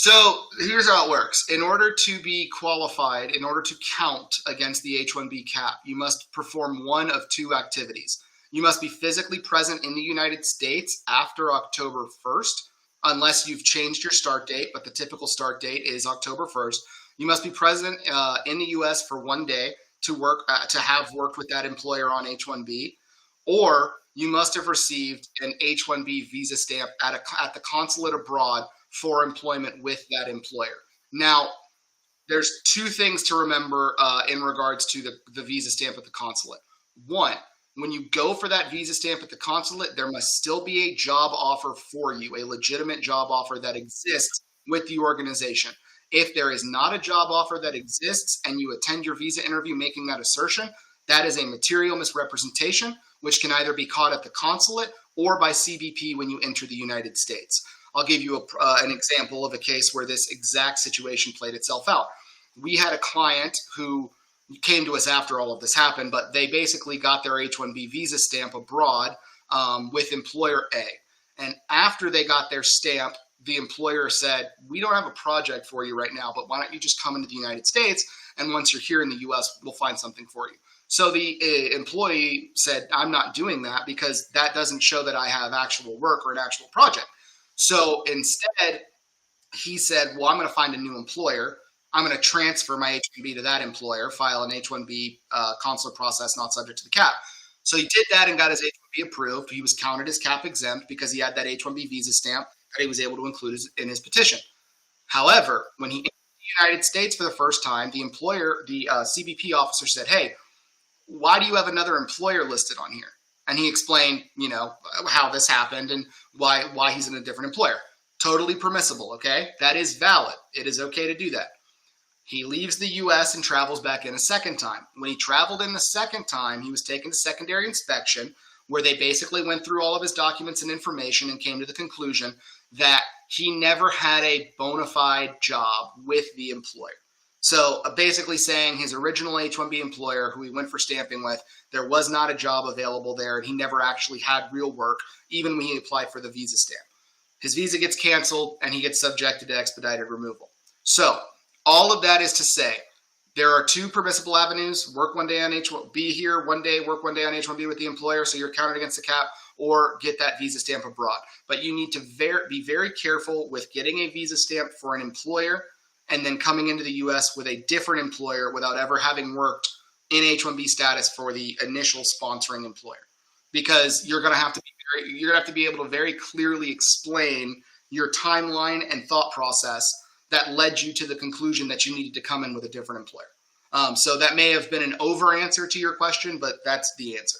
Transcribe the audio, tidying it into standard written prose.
So here's how it works. In order to be qualified, in order to count against the H-1B cap, you must perform one of two activities. You must be physically present in the United States after October 1st, unless you've changed your start date, but the typical start date is October 1st. You must be present in the U.S. for 1 day to work to have worked with that employer on H-1B, or you must have received an H-1B visa stamp at the consulate abroad for employment with that employer. Now, there's two things to remember in regards to the visa stamp at the consulate. One, when you go for that visa stamp at the consulate, there must still be a job offer for you, a legitimate job offer that exists with the organization. If there is not a job offer that exists and you attend your visa interview making that assertion, that is a material misrepresentation, which can either be caught at the consulate or by CBP when you enter the United States. I'll give you an example of a case where this exact situation played itself out. We had a client who came to us after all of this happened, but they basically got their H-1B visa stamp abroad with employer A. And after they got their stamp, the employer said, we don't have a project for you right now, but why don't you just come into the United States? And once you're here in the US, we'll find something for you. So the employee said, I'm not doing that because that doesn't show that I have actual work or an actual project. So instead, he said, well, I'm going to find a new employer. I'm going to transfer my H-1B to that employer, file an H-1B consular process not subject to the cap. So he did that and got his H-1B approved. He was counted as cap exempt because he had that H-1B visa stamp that he was able to include in his petition. However, when he entered the United States for the first time, the employer, the CBP officer said, hey, why do you have another employer listed on here? And he explained, how this happened and why he's in a different employer. Totally permissible, okay? That is valid. It is okay to do that. He leaves the U.S. and travels back in a second time. When he traveled in the second time, he was taken to secondary inspection, where they basically went through all of his documents and information and came to the conclusion that he never had a bona fide job with the employer. So basically saying his original H-1B employer, who he went for stamping with, there was not a job available there, and he never actually had real work, even when he applied for the visa stamp. His visa gets canceled, and he gets subjected to expedited removal. So all of that is to say, there are two permissible avenues: work 1 day on H-1B here, 1 day, work 1 day on H-1B with the employer, so you're counted against the cap, or get that visa stamp abroad. But you need to be very careful with getting a visa stamp for an employer and then coming into the U.S. with a different employer without ever having worked in H-1B status for the initial sponsoring employer, because you're going to have to be able to very clearly explain your timeline and thought process that led you to the conclusion that you needed to come in with a different employer. So that may have been an over answer to your question, but that's the answer.